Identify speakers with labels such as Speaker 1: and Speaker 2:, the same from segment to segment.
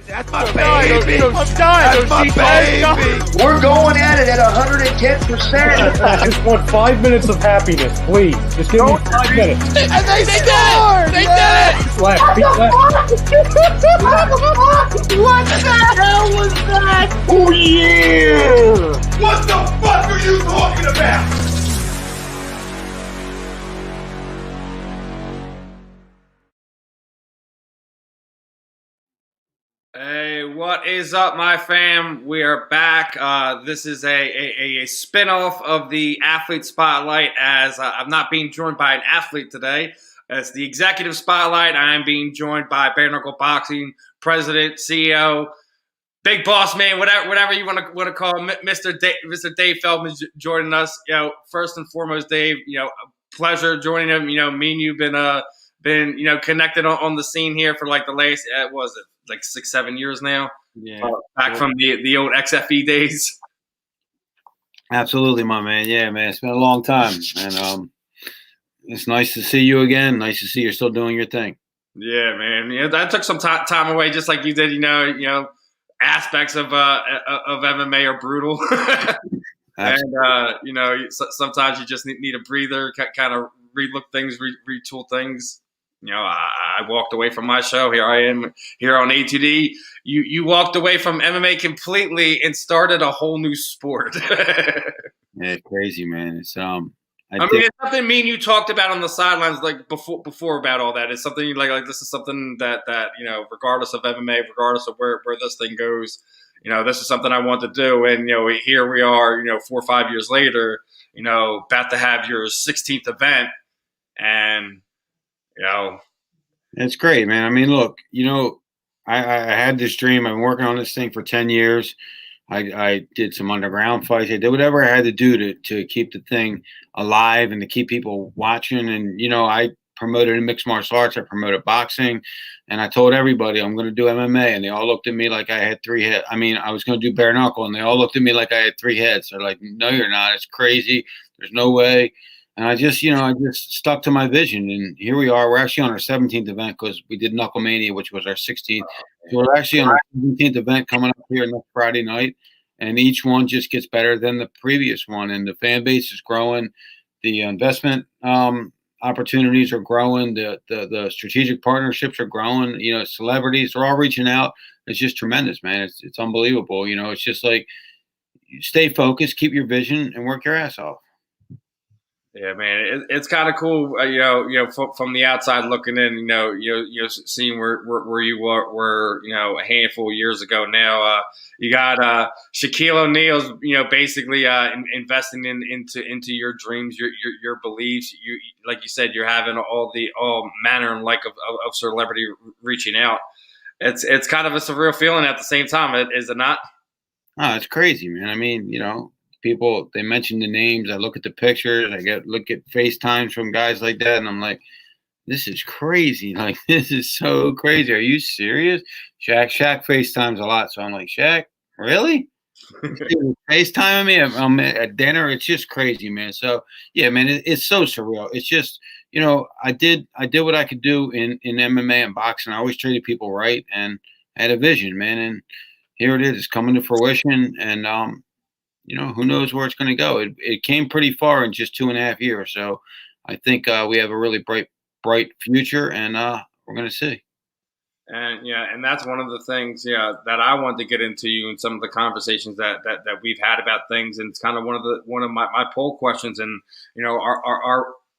Speaker 1: That's my baby. That's my baby.
Speaker 2: We're going at it at 110%.
Speaker 3: I just want 5 minutes of happiness, please. Just give me 5 minutes.
Speaker 1: And they scored. They did it.
Speaker 3: Left, beat left.
Speaker 2: What the hell was that? Oh, yeah.
Speaker 1: What the fuck are you talking about?
Speaker 4: Hey, what is up, my fam? We are back. This is a spin-off of the Athlete Spotlight, as I'm not being joined by an athlete today. It's the Executive Spotlight. I am being joined by Bare Knuckle Boxing President, CEO, Big Boss Man, whatever you want to call him, Mr. Dave Feldman joining us. First and foremost, Dave, a pleasure joining him. Me and you've been connected on the scene here for like the last, what was it? Like 6-7 years now.
Speaker 5: Yeah,
Speaker 4: back from the old XFE days.
Speaker 5: absolutely, my man. Yeah, man, it's been a long time, and it's nice to see you again. Nice to see you're still doing your thing.
Speaker 4: Yeah, man. That took some time away, just like you did. Aspects of MMA are brutal, and sometimes you just need a breather, kind of relook things, retool things. I walked away from my show. Here I am here on ATD. You walked away from MMA completely and started a whole new sport.
Speaker 5: Yeah, crazy, man. It's
Speaker 4: it's something me and you talked about on the sidelines, like before about all that. It's something like this is something that regardless of MMA, regardless of where this thing goes, this is something I want to do. And here we are, 4 or 5 years later, about to have your 16th event, and
Speaker 5: it's great, man. I mean, look, I had this dream. I've been working on this thing for 10 years. I did some underground fights. I did whatever I had to do to keep the thing alive and to keep people watching. And, I promoted mixed martial arts. I promoted boxing. And I told everybody I'm going to do MMA. And they all looked at me like I had 3 heads. I mean, I was going to do bare knuckle. And they all looked at me like I had 3 heads. They're like, no, you're not. It's crazy. There's no way. And I just stuck to my vision. And here we are. We're actually on our 17th event because we did Knuckle Mania, which was our 16th. So we're actually on our 17th event coming up here next Friday night. And each one just gets better than the previous one. And the fan base is growing. The investment opportunities are growing. The strategic partnerships are growing. Celebrities are all reaching out. It's just tremendous, man. It's unbelievable. It's just like stay focused, keep your vision, and work your ass off.
Speaker 4: Yeah, man, it's kind of cool, from the outside looking in, seeing where you were, a handful of years ago. Now, you got Shaquille O'Neal's, basically investing into your dreams, your beliefs. You, like you said, you're having all manner and like of celebrity reaching out. It's kind of a surreal feeling at the same time, is it not?
Speaker 5: Oh, it's crazy, man. I mean, people, they mention the names. I look at the pictures. I look at FaceTimes from guys like that, and I'm like, this is crazy. Like, this is so crazy. Are you serious? Shaq FaceTimes a lot, so I'm like, Shaq, really? FaceTiming me? I'm at dinner. It's just crazy, man. So yeah, man, it's so surreal. It's just, I did what I could do in MMA and boxing. I always treated people right, and I had a vision, man. And here it is. It's coming to fruition, and who knows where it's going to go? It came pretty far in just 2.5 years. So I think we have a really bright future, and we're going to see.
Speaker 4: And that's one of the things, that I wanted to get into you in some of the conversations that we've had about things. And it's kind of one of my poll questions. And,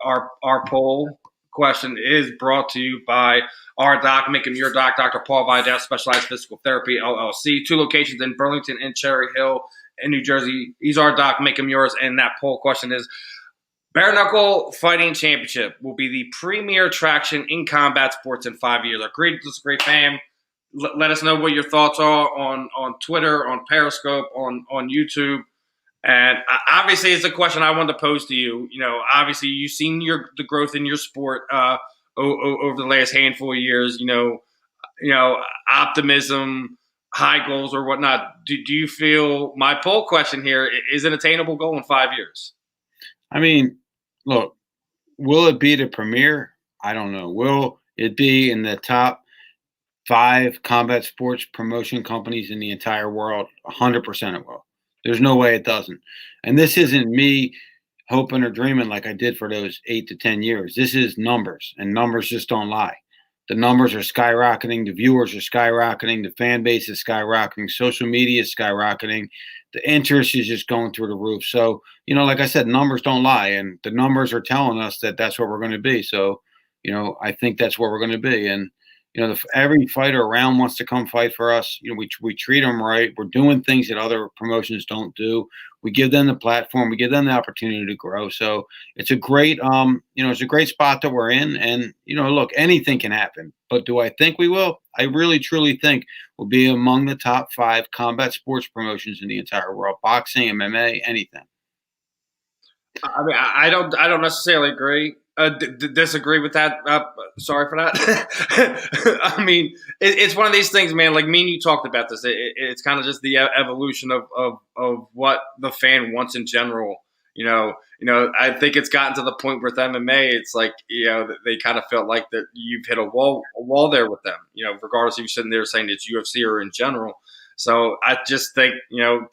Speaker 4: our poll question is brought to you by our doc, Make Him Your Doc, Dr. Paul Vidal, Specialized Physical Therapy, LLC, 2 locations in Burlington and Cherry Hill in New Jersey. He's our doc, make him yours. And that poll question is, Bare Knuckle Fighting Championship will be the premier attraction in combat sports in 5 years. Agreed, disagree, fam? Let us know what your thoughts are on Twitter, on Periscope, on YouTube. And obviously, it's a question I wanted to pose to you. Obviously, you've seen the growth in your sport over the last handful of years. Optimism, high goals or whatnot. Do you feel my poll question here is an attainable goal in 5 years?
Speaker 5: I mean, look, will it be the premier? I don't know. Will it be in the top 5 combat sports promotion companies in the entire world. 100% it will. There's no way it doesn't. And this isn't me hoping or dreaming like I did for those 8 to 10 years. This is numbers, and numbers just don't lie. The numbers are skyrocketing. The viewers are skyrocketing. The fan base is skyrocketing. Social media is skyrocketing. The interest is just going through the roof. So, like I said, numbers don't lie, and the numbers are telling us that that's what we're going to be. So, I think that's what we're going to be. And, every fighter around wants to come fight for us. We treat them right. We're doing things that other promotions don't do. We give them the platform. We give them the opportunity to grow. So it's a great, it's a great spot that we're in. And, look, anything can happen. But do I think we will? I really, truly think we'll be among the top 5 combat sports promotions in the entire world. Boxing, MMA, anything.
Speaker 4: I mean, I don't necessarily agree. Disagree with that. Sorry for that. I mean, it's one of these things, man. Like me and you talked about this. It's kind of just the evolution of what the fan wants in general. I think it's gotten to the point with MMA. It's like they kind of felt like that you've hit a wall there with them. Regardless if you're sitting there saying it's UFC or in general. So I just think,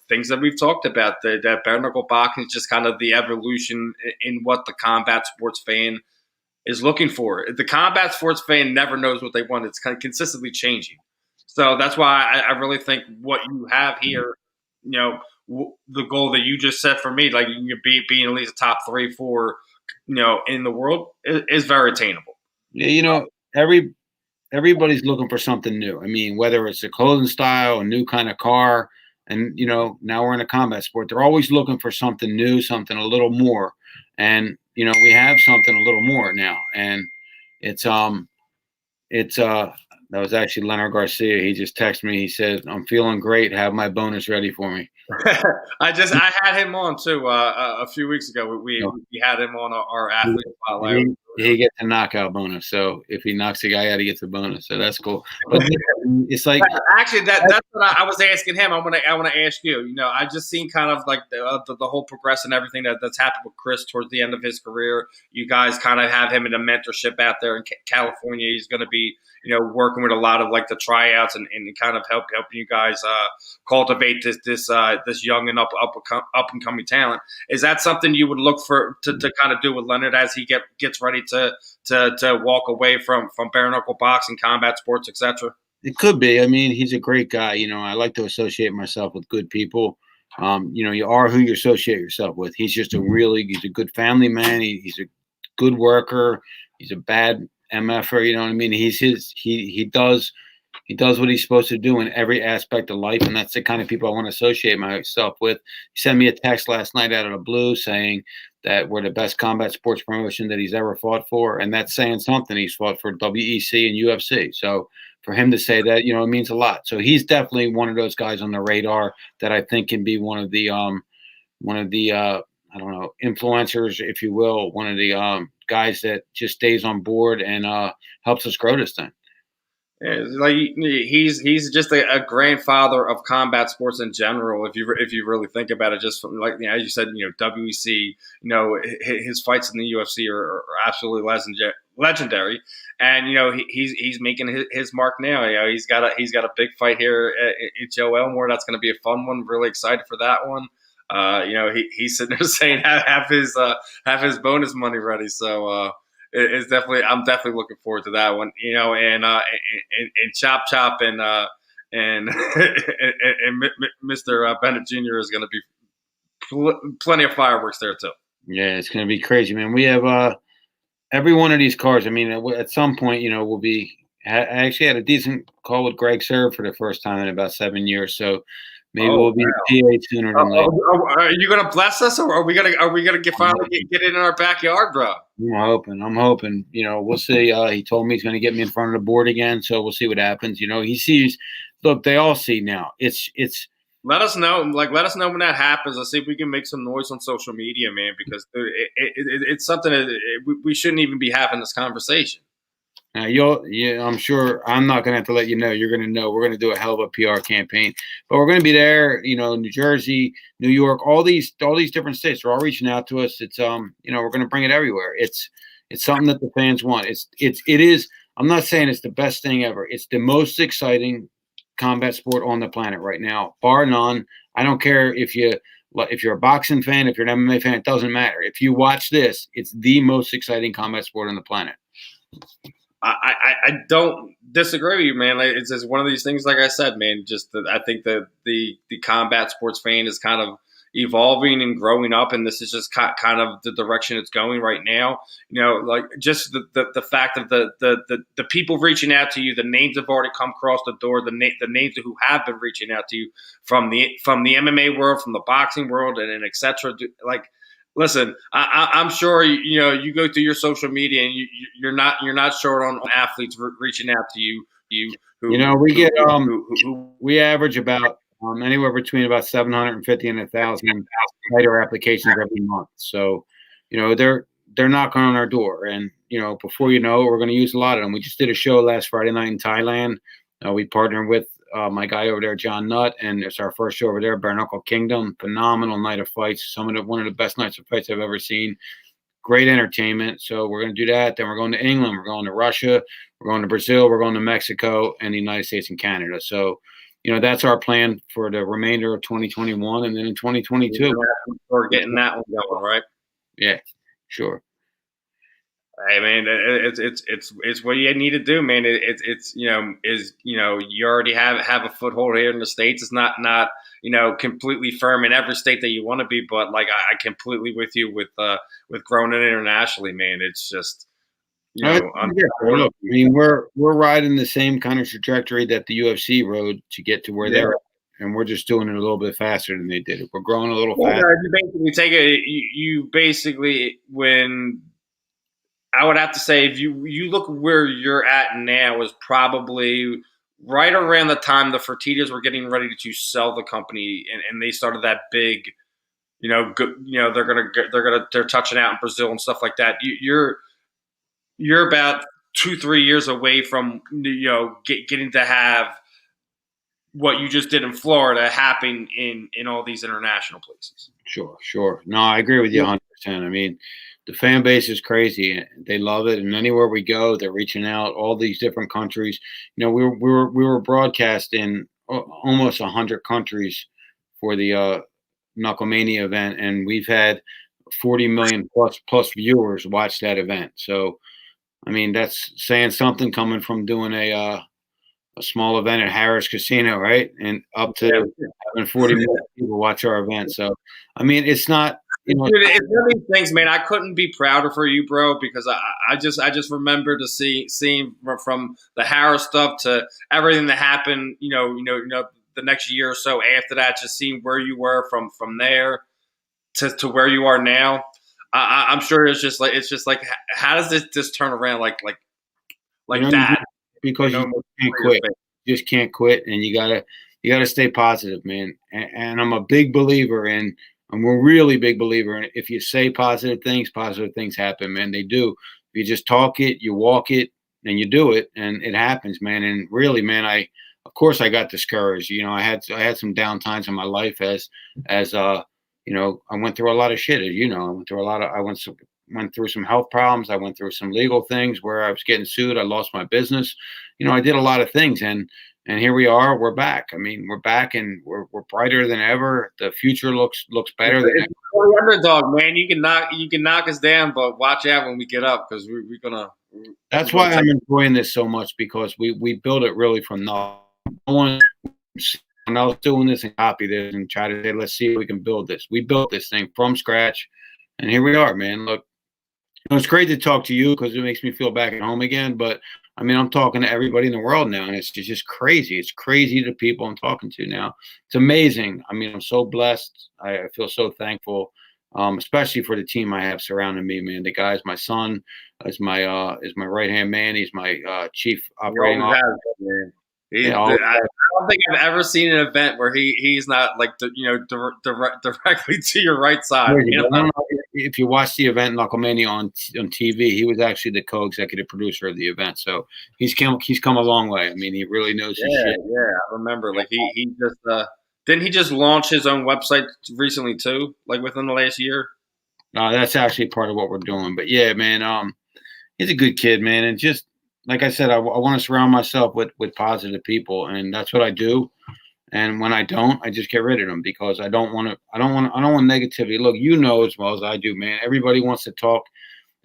Speaker 4: things that we've talked about, that bare knuckle boxing is just kind of the evolution in what the combat sports fan is looking for. The combat sports fan never knows what they want. It's kind of consistently changing. So that's why I really think what you have here, the goal that you just set for me, like being at least a top 3, 4, in the world is very attainable.
Speaker 5: Yeah, everybody's looking for something new. I mean, whether it's a clothing style, a new kind of car, and now we're in a combat sport. They're always looking for something new, something a little more. And we have something a little more now. And that was actually Leonard Garcia. He just texted me. He said, "I'm feeling great. Have my bonus ready for me."
Speaker 4: I had him on too a few weeks ago. We had him on our athlete spotlight.
Speaker 5: He gets a knockout bonus. So if he knocks a guy out, he gets a bonus. So that's cool. But it's like
Speaker 4: actually that's what I was asking him. I want to ask you. I just seen kind of like the whole progress and everything that's happened with Chris towards the end of his career. You guys kind of have him in a mentorship out there in California. He's going to be working with a lot of like the tryouts and kind of helping you guys cultivate this young and up and coming talent. Is that something you would look for to kind of do with Leonard as he gets ready to walk away from bare knuckle boxing, combat sports, etc.?
Speaker 5: It could be. I mean, he's a great guy. I like to associate myself with good people. You are who you associate yourself with. He's just he's a good family man. He's a good worker. He's a bad MFer. You know what I mean? He does what he's supposed to do in every aspect of life, and that's the kind of people I want to associate myself with. He sent me a text last night out of the blue saying that we're the best combat sports promotion that he's ever fought for, and that's saying something. He's fought for WEC and UFC, so for him to say that, it means a lot. So he's definitely one of those guys on the radar that I think can be one of the I don't know, influencers, if you will, one of the guys that just stays on board and helps us grow this thing.
Speaker 4: Yeah, like he's just a grandfather of combat sports in general. If you really think about it, just from like as you said, WEC, his fights in the UFC are absolutely legendary, and he's making his mark now. He's got a big fight here at Joe Elmore. That's going to be a fun one. Really excited for that one. He's sitting there saying have his bonus money ready. So. It's definitely. I'm definitely looking forward to that one. And Chop Chop and Mr. Bennett Jr. is going to be plenty of fireworks there too.
Speaker 5: Yeah, it's going to be crazy, man. We have every one of these cars. I mean, at some point, we'll be. I actually had a decent call with Greg Serb for the first time in about 7 years. So. Maybe we'll be PA sooner than later.
Speaker 4: Are you going to bless us, or are we going to finally get in our backyard, bro?
Speaker 5: I'm hoping. We'll see. He told me he's going to get me in front of the board again, so we'll see what happens. He sees. Look, they all see now. It's.
Speaker 4: Let us know. Let us know when that happens. Let's see if we can make some noise on social media, man. Because it's something that we shouldn't even be having this conversation.
Speaker 5: I'm sure I'm not going to have to let you know. You're going to know. We're going to do a hell of a PR campaign, but we're going to be there. New Jersey, New York, all these different states. They're all reaching out to us. It's we're going to bring it everywhere. It's something that the fans want. It is I'm not saying it's the best thing ever. It's the most exciting combat sport on the planet right now, bar none. I don't care if you're a boxing fan, if you're an MMA fan, it doesn't matter. If you watch this, it's the most exciting combat sport on the planet.
Speaker 4: I don't disagree with you, man. Like, it's just one of these things. Like I said, man, I think that the combat sports fan is kind of evolving and growing up, and this is just kind of the direction it's going right now. Like just the fact of the people reaching out to you, the names have already come across the door, the names who have been reaching out to you from the MMA world, from the boxing world, and et cetera. Like, listen, I'm sure you go through your social media and you're not short on athletes reaching out to you.
Speaker 5: We average about anywhere between about 750 and 1,000 writer applications every month. So, they're knocking on our door, and before you know it, we're going to use a lot of them. We just did a show last Friday night in Thailand. We partnered with my guy over there, John Nutt, and it's our first show over there, Bare Knuckle Kingdom. Phenomenal night of fights. One of the best nights of fights I've ever seen. Great entertainment. So we're going to do that. Then we're going to England. We're going to Russia. We're going to Brazil. We're going to Mexico and the United States and Canada. So, that's our plan for the remainder of 2021. And then in 2022,
Speaker 4: we're getting that one going, right?
Speaker 5: Yeah, sure.
Speaker 4: Hey, man, it's what you need to do, man. You already have a foothold here in the States. It's not completely firm in every state that you want to be, but like I completely with you with growing it internationally, man. It's just
Speaker 5: look, I mean, we're riding the same kind of trajectory that the UFC rode to get to where they're at, and we're just doing it a little bit faster than they did it. We're growing a little faster.
Speaker 4: You basically take it. You basically when. I would have to say if you look where you're at now is probably right around the time the Fertittas were getting ready to sell the company and they started that big, they're touching out in Brazil and stuff like that. You're about 2-3 years away from getting to have what you just did in Florida happen in all these international places.
Speaker 5: Sure. No, I agree with you 100%. I mean, the fan base is crazy. They love it, and anywhere we go, they're reaching out. All these different countries. We were broadcast in almost 100 countries for the Knucklemania event, and we've had 40 million plus viewers watch that event. So, I mean, that's saying something coming from doing a small event at Harris Casino, right? And up to having 40 million people watch our event. So, I mean, it's not.
Speaker 4: Dude, it's one of these things, man. I couldn't be prouder for you, bro, because I just remember to seeing from the Harris stuff to everything that happened, the next year or so after that, just seeing where you were from there to where you are now. I'm sure it's just like how does this turn around like that?
Speaker 5: Because you can't quit. You just can't quit, and you gotta stay positive, man. And I'm a big believer in. I'm a really big believer in it. If you say positive things happen, man. They do. If you just talk it, you walk it, and you do it, and it happens, man. And really, man, of course I got discouraged. I had some down times in my life as I went through a lot of shit. I went through some health problems. I went through some legal things where I was getting sued. I lost my business. I did a lot of things, and here we are. We're back. I mean, we're back, and we're brighter than ever. The future looks better than ever.
Speaker 4: We're underdog, man. You can knock us down, but watch out when we get up because we're gonna.
Speaker 5: That's why I'm enjoying this so much because we build it really from nothing. No one else doing this and copy this and try to say, let's see if we can build this. We built this thing from scratch, and here we are, man. Look, it's great to talk to you because it makes me feel back at home again, but. I mean, I'm talking to everybody in the world now, and it's just crazy. It's crazy the people I'm talking to now. It's amazing. I mean, I'm so blessed. I feel so thankful, especially for the team I have surrounding me, man. The guy's my son, is my right-hand man. He's my chief operating officer.
Speaker 4: I don't think I've ever seen an event where he's not like directly to your right side.
Speaker 5: If you watch the event Knucklemania on TV, he was actually the co-executive producer of the event. So he's come a long way. I mean, he really knows his shit.
Speaker 4: Yeah, I remember. Like he just didn't he just launch his own website recently too? Like within the last year.
Speaker 5: That's actually part of what we're doing. But yeah, man, he's a good kid, man, and just like I said, I want to surround myself with positive people, and that's what I do. And when I don't, I just get rid of them because I don't want to. I don't want negativity. Look, you know as well as I do, man. Everybody wants to talk,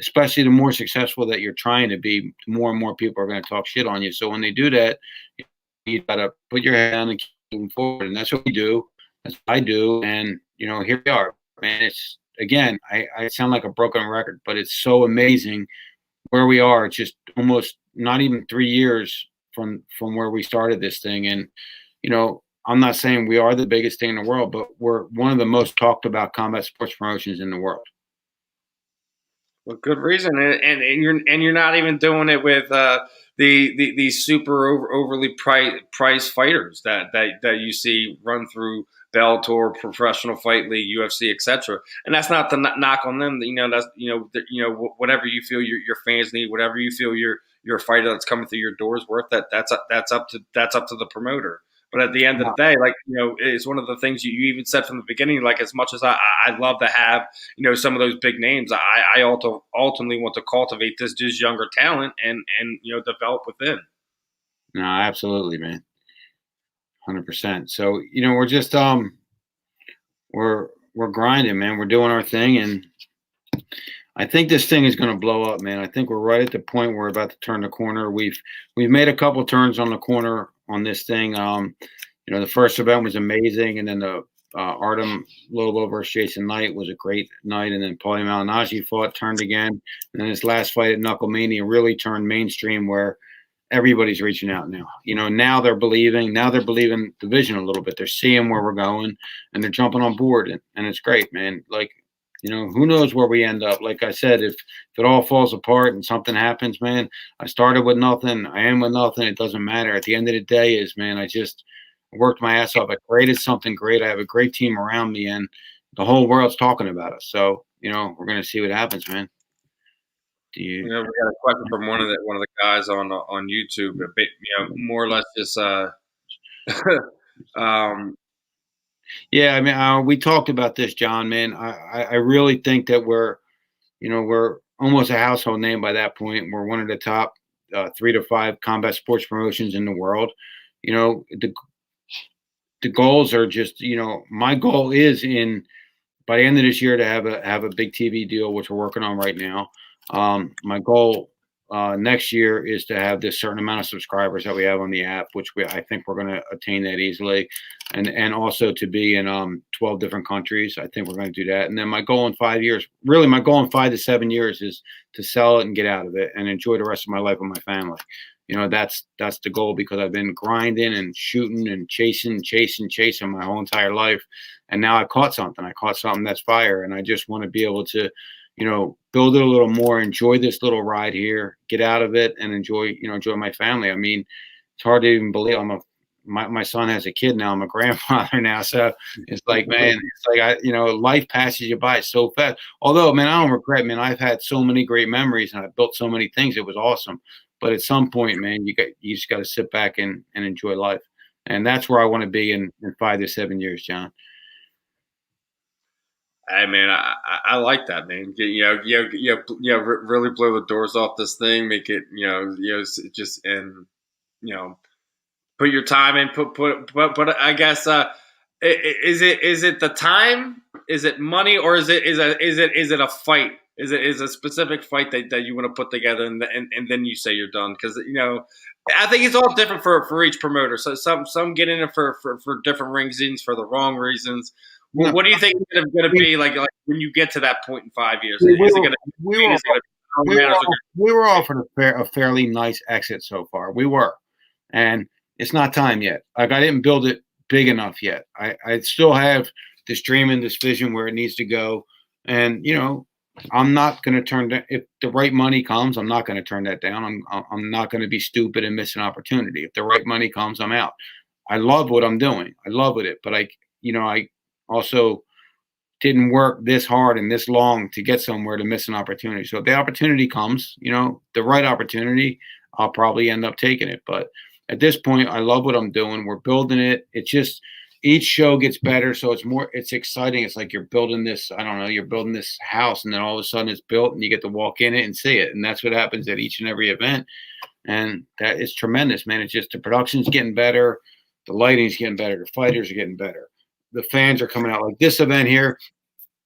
Speaker 5: especially the more successful that you're trying to be. More and more people are going to talk shit on you. So when they do that, you gotta put your head down and keep moving forward. And that's what we do. That's what I do. And here we are, man. It's again, I sound like a broken record, but it's so amazing where we are. It's just almost not even 3 years from where we started this thing. And I'm not saying we are the biggest thing in the world, but we're one of the most talked about combat sports promotions in the world.
Speaker 4: Well, good reason, and you're not even doing it with these super overly priced fighters that you see run through Bellator, Professional Fight League, UFC, etc. And that's not the knock on them. That's whatever you feel your fans need, whatever you feel your fighter that's coming through your doors worth. That's up to the promoter. But at the end of the day, it's one of the things you even said from the beginning. Like, as much as I'd love to have, some of those big names, I ultimately want to cultivate this just younger talent and develop within.
Speaker 5: No, absolutely, man. 100%. So, we're just, we're grinding, man. We're doing our thing. And I think this thing is going to blow up, man. I think we're right at the point where we're about to turn the corner. We've made a couple turns on the corner on this thing. The first event was amazing, and then the Artem Lobo versus Jason Knight was a great night, and then Paulie Malignaggi turned again, and then his last fight at Knuckle Mania really turned mainstream, where everybody's reaching out now. Now they're believing. Now they're believing the vision a little bit. They're seeing where we're going, and they're jumping on board, and it's great, man. Like, who knows where we end up? Like I said, if it all falls apart and something happens, man, I started with nothing. I am with nothing. It doesn't matter. At the end of the day man, I just worked my ass off. I created something great. I have a great team around me, and the whole world's talking about us. So, we're going to see what happens, man.
Speaker 4: We got a question from one of the guys on YouTube, a bit, more or less just
Speaker 5: Yeah, I mean, we talked about this, John, man. I really think that we're almost a household name by that point. We're one of the top 3 to 5 combat sports promotions in the world. The goals are just, my goal is by the end of this year to have a big TV deal, which we're working on right now. My goal next year is to have this certain amount of subscribers that we have on the app, which I think we're going to attain that easily, and also to be in 12 different countries. I think we're going to do that. And then my goal in 5 years, really my goal in 5 to 7 years, is to sell it and get out of it and enjoy the rest of my life with my family. That's the goal, because I've been grinding and shooting and chasing my whole entire life. And now I caught something. That's fire. And I just want to be able to, build it a little more, enjoy this little ride here, get out of it, and enjoy my family. I mean, it's hard to even believe my son has a kid now. I'm a grandfather now. So it's like, man, it's like, life passes you by so fast. Although, man, I don't regret, man. I've had so many great memories and I built so many things. It was awesome. But at some point, man, you just got to sit back and enjoy life. And that's where I want to be in 5 to 7 years, John.
Speaker 4: Hey, man, I like that, man. Really blow the doors off this thing. Make it, just, and put your time in. Put. I guess, is it the time? Is it money, or is it a fight? Is it a specific fight that you want to put together, and then you say you're done? Because I think it's all different for each promoter. So some get in it for different reasons, for the wrong reasons. Well, what do you think is going to be like when you get to that point in 5 years?
Speaker 5: We were offered a fairly nice exit so far. We were, and it's not time yet. Like, I didn't build it big enough yet. I still have this dream and this vision where it needs to go, and I'm not going to turn down if the right money comes. I'm not going to turn that down. I'm not going to be stupid and miss an opportunity. If the right money comes, I'm out. I love what I'm doing. I love it, but I also didn't work this hard and this long to get somewhere to miss an opportunity. So if the opportunity comes, the right opportunity, I'll probably end up taking it. But at this point, I love what I'm doing. We're building it. It's just each show gets better. So it's exciting. It's like you're building this, you're building this house, and then all of a sudden it's built and you get to walk in it and see it. And that's what happens at each and every event. and that is tremendous, man. It's just the production's getting better, the lighting's getting better, the fighters are getting better, the fans are coming out. Like this event here,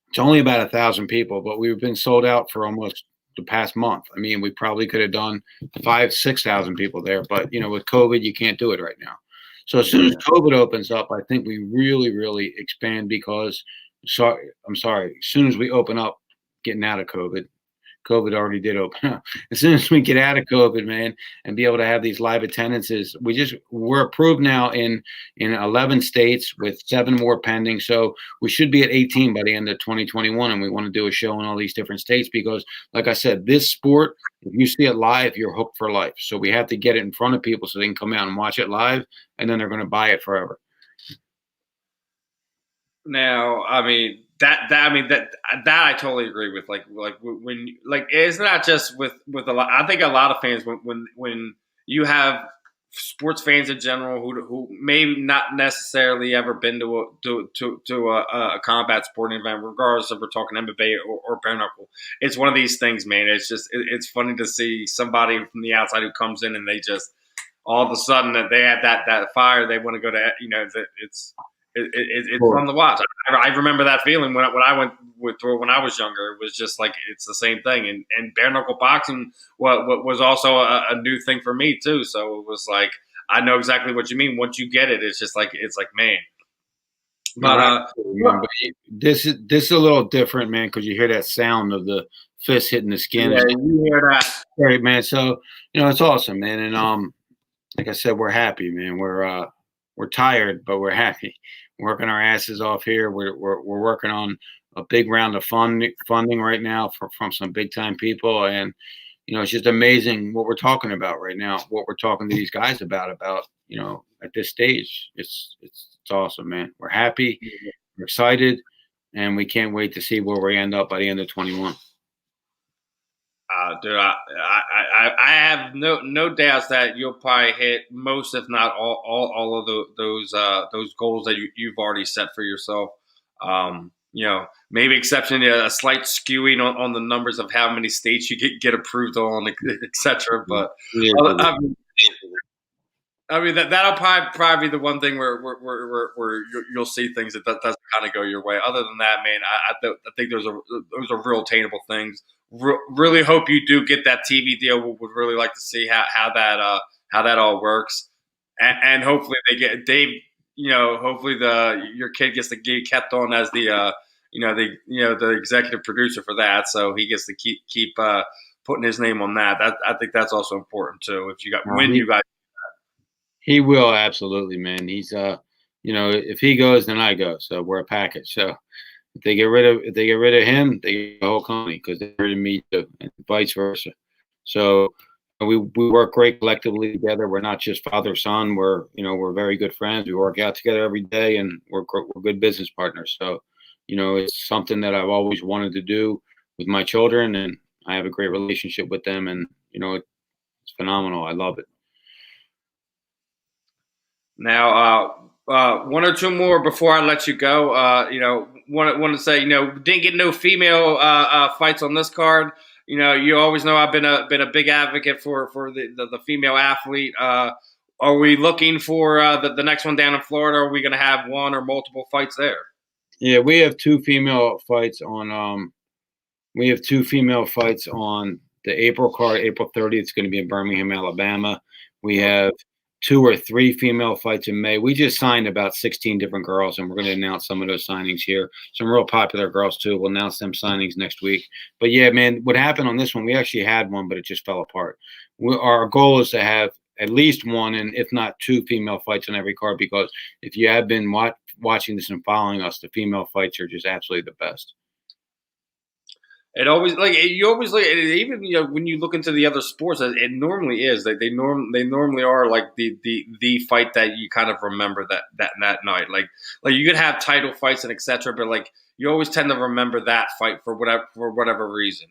Speaker 5: it's only about 1,000 people, but we've been sold out for almost the past month. I mean, we probably could have done 5,000-6,000 people there, but with COVID, you can't do it right now. So as soon as COVID opens up, I think we really, really expand because, I'm sorry, as soon as we open up, getting out of COVID, COVID already did open up. As soon as we get out of COVID, man, and be able to have these live attendances, we're approved now in 11 states with 7 more pending. So we should be at 18 by the end of 2021, and we want to do a show in all these different states because, like I said, this sport, if you see it live, you're hooked for life. So we have to get it in front of people so they can come out and watch it live, and then they're going to buy it forever.
Speaker 4: Now, I mean that I totally agree with. Like when it's not just with a lot. I think a lot of fans when you have sports fans in general who may not necessarily ever been to a combat sporting event, regardless if we're talking MMA or bare knuckle. It's one of these things, man. It's just it's funny to see somebody from the outside who comes in and they just all of a sudden that they have that fire. They want to go to it's fun to watch. I remember that feeling when I went through it when I was younger. It was just like it's the same thing. And bare knuckle boxing what was also a new thing for me too. So it was like I know exactly what you mean. Once you get it, it's like man. But
Speaker 5: this is a little different, man, because you hear that sound of the fist hitting the skin.
Speaker 4: Yeah, you hear that,
Speaker 5: right, man. So it's awesome, man. And like I said, we're happy, man. We're tired, but we're happy. Working our asses off here. We're working on a big round of funding right now from some big time people, and it's just amazing what we're talking about right now. What we're talking to these guys about at this stage. It's awesome, man. We're happy, we're excited, and we can't wait to see where we end up by the end of 21.
Speaker 4: Dude, I have no doubts that you'll probably hit most, if not all of those goals that you've already set for yourself. Maybe exception a slight skewing on the numbers of how many states you get approved on, etc. But I mean that'll probably be the one thing where you'll see things that doesn't kind of go your way. Other than that, man, I think those are real attainable things. Really hope you do get that TV deal. Would really like to see how that all works, and hopefully they get Dave. Hopefully your kid gets to get kept on as the executive producer for that, so he gets to keep putting his name on that. I think that's also important too. If you got you guys.
Speaker 5: He will absolutely, man. He's if he goes, then I go. So we're a package. So if they get rid of him, they get the whole company because they get rid of me too, and vice versa. So we work great collectively together. We're not just father son. We're very good friends. We work out together every day, and we're good business partners. So it's something that I've always wanted to do with my children, and I have a great relationship with them, and it's phenomenal. I love it.
Speaker 4: Now, one or two more before I let you go. Want to say, didn't get no female fights on this card. You always know I've been a big advocate for the female athlete. Are we looking for the next one down in Florida? Or are we going to have one or multiple fights there?
Speaker 5: Yeah, we have 2 female fights on. We have 2 female fights on the April card. April 30th. It's going to be in Birmingham, Alabama. We have 2 or 3 female fights in May. We just signed about 16 different girls, and we're going to announce some of those signings here. Some real popular girls, too. We'll announce them signings next week. But, yeah, man, what happened on this one, we actually had one, but it just fell apart. Our goal is to have at least 1, and if not 2 female fights on every card, because if you have been watching this and following us, the female fights are just absolutely the best.
Speaker 4: It always you always look even when you look into the other sports, it normally is they normally are like the fight that you kind of remember that night. Like you could have title fights and etc. But like you always tend to remember that fight for whatever reason.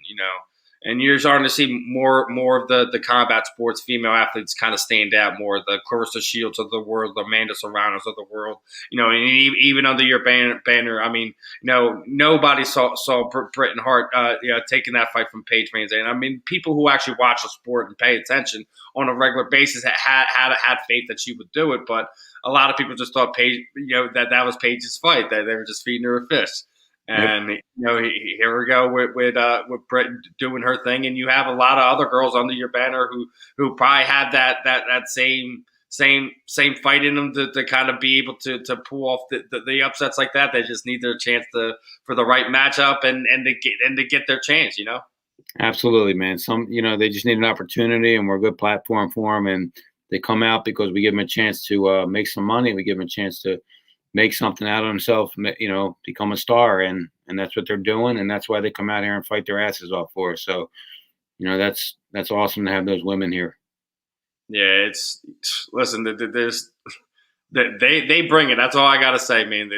Speaker 4: And you're starting to see more of the combat sports female athletes kind of stand out more. The Clarissa Shields of the world, the Amanda Serranos of the world, and even under your banner, I mean, nobody saw Britain Hart, taking that fight from Paige Van Zandt. I mean, people who actually watch the sport and pay attention on a regular basis had faith that she would do it, but a lot of people just thought Paige, that was Paige's fight, that they were just feeding her a fish. And here we go with Britt doing her thing, and you have a lot of other girls under your banner who probably have that same fight in them to kind of be able to pull off the upsets like that. They just need their chance for the right matchup and to get their chance.
Speaker 5: Absolutely, man. They just need an opportunity, and we're a good platform for them, and they come out because we give them a chance to make some money. We give them a chance to make something out of themselves, become a star, and that's what they're doing, and that's why they come out here and fight their asses off for us. So, that's awesome to have those women here.
Speaker 4: Yeah, listen, they bring it. That's all I gotta say, man.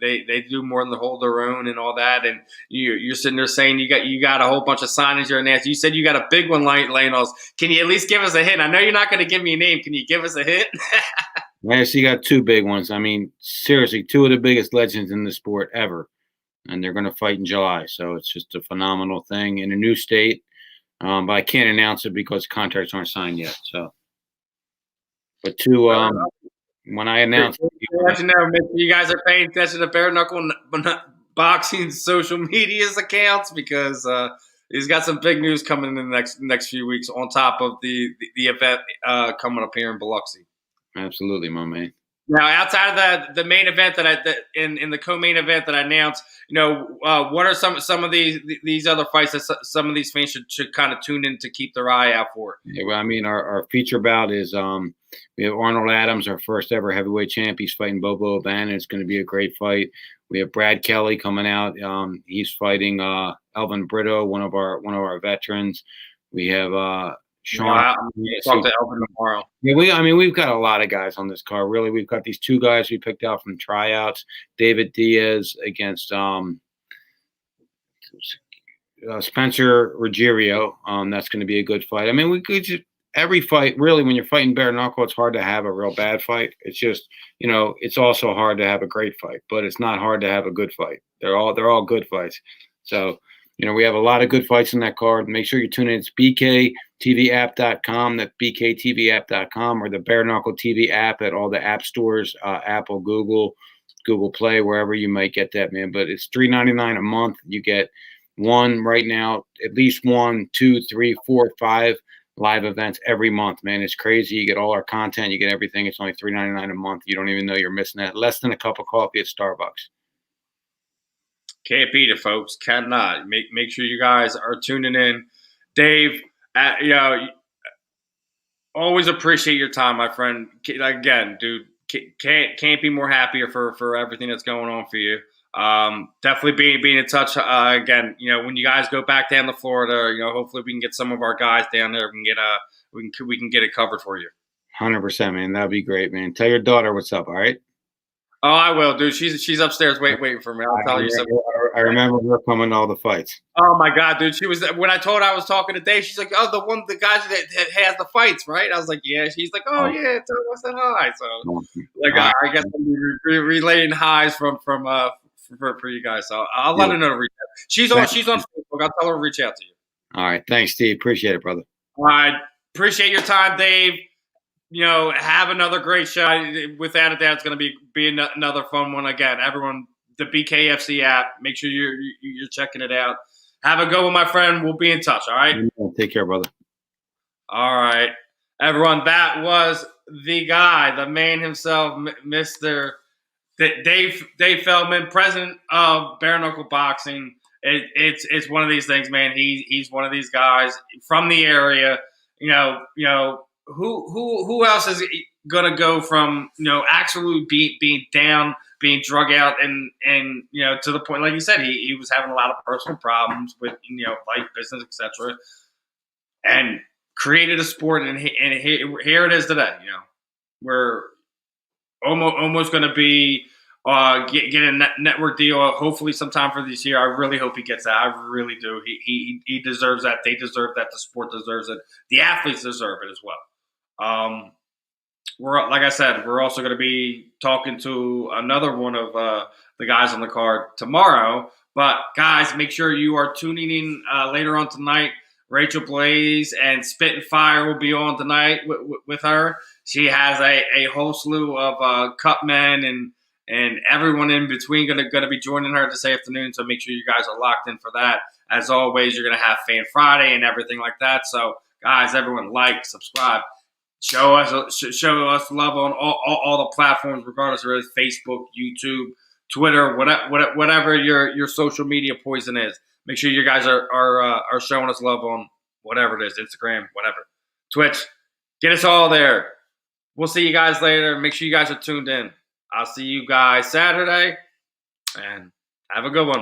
Speaker 4: They do more than hold their own and all that. And you're sitting there saying you got a whole bunch of signings you're announcing. You said you got a big one laying us. Can you at least give us a hint? I know you're not going to give me a name. Can you give us a hint?
Speaker 5: Yes, you got two big ones. I mean, seriously, two of the biggest legends in the sport ever, and they're going to fight in July. So it's just a phenomenal thing in a new state. But I can't announce it because contracts aren't signed yet. So, but two, when I announce,
Speaker 4: you guys are paying attention to Bare Knuckle Boxing social media accounts because he's got some big news coming in the next few weeks on top of the event coming up here in Biloxi.
Speaker 5: Absolutely, my man.
Speaker 4: Now, outside of the main event in the co-main event that I announced, what are some of these other fights that some of these fans should kind of tune in to keep their eye out for?
Speaker 5: Yeah, well, I mean, our feature bout is we have Arnold Adams, our first ever heavyweight champ. He's fighting Bobo O'Bannon. It's going to be a great fight. We have Brad Kelly coming out. He's fighting Elvin Brito, one of our veterans. We have Sean.
Speaker 4: I'll talk to Elvin tomorrow.
Speaker 5: Yeah, we've got a lot of guys on this card. Really, we've got these two guys we picked out from tryouts. David Diaz against Spencer Ruggiero. That's going to be a good fight. I mean, we could just every fight. Really, when you're fighting bare knuckle, it's hard to have a real bad fight. It's just it's also hard to have a great fight, but it's not hard to have a good fight. They're all good fights. So. We have a lot of good fights in that card. Make sure you tune in. It's bktvApp.com. That's bktvApp.com or the Bare Knuckle TV app at all the app stores, Apple, Google Play, wherever you might get that, man. But it's $3.99 a month. You get one right now, at least 1, 2, 3, 4, 5 live events every month, man. It's crazy. You get all our content. You get everything. It's only $3.99 a month. You don't even know you're missing that. Less than a cup of coffee at Starbucks.
Speaker 4: Can't beat it, folks. Cannot. Make sure you guys are tuning in. Dave, always appreciate your time, my friend. Again, dude, can't be more happier for everything that's going on for you. Definitely being in touch again. When you guys go back down to Florida, hopefully we can get some of our guys down there. We can get it covered for you.
Speaker 5: 100%, man. That'd be great, man. Tell your daughter what's up. All right.
Speaker 4: Oh, I will, dude. She's upstairs waiting for me. I'll tell you something.
Speaker 5: I remember her coming to all the fights.
Speaker 4: Oh my God, dude. She was when I told her I was talking to Dave. She's like, "Oh, the guy that has the fights, right?" I was like, "Yeah." She's like, "Oh yeah, tell her I said hi." So I guess I'm relaying highs from for you guys. So I'll let her know to reach out. She's on Facebook. I'll tell her to reach out to you.
Speaker 5: All right, thanks, Steve. Appreciate it, brother.
Speaker 4: All right, appreciate your time, Dave. Have another great show. Without a doubt, it's going to be another fun one. Again, everyone, the BKFC app. Make sure you're checking it out. Have a good one, my friend. We'll be in touch. All right.
Speaker 5: Take care, brother.
Speaker 4: All right, everyone. That was the guy, the man himself, Mr. Dave Feldman, president of Bare Knuckle Boxing. It's one of these things, man. He's one of these guys from the area. Who else is gonna go from absolutely being down, being drug out, and to the point, like you said, he was having a lot of personal problems with life, business, etc., and created a sport, and here it is today. We're almost going to be get a network deal. Hopefully, sometime for this year. I really hope he gets that. I really do. He deserves that. They deserve that. The sport deserves it. The athletes deserve it as well. We're like I said, we're also going to be talking to another one of the guys on the card tomorrow. But guys, make sure you are tuning in later on tonight. Rachel Blaze and Spit and Fire will be on tonight with her. She has a whole slew of cup men and everyone in between going to be joining her this afternoon. So make sure you guys are locked in for that. As always, you're going to have Fan Friday and everything like that. So guys, everyone like, subscribe. Show us love on all the platforms, regardless of Facebook, YouTube, Twitter, whatever your social media poison is. Make sure you guys are showing us love on whatever it is, Instagram, whatever, Twitch. Get us all there. We'll see you guys later. Make sure you guys are tuned in. I'll see you guys Saturday, and have a good one.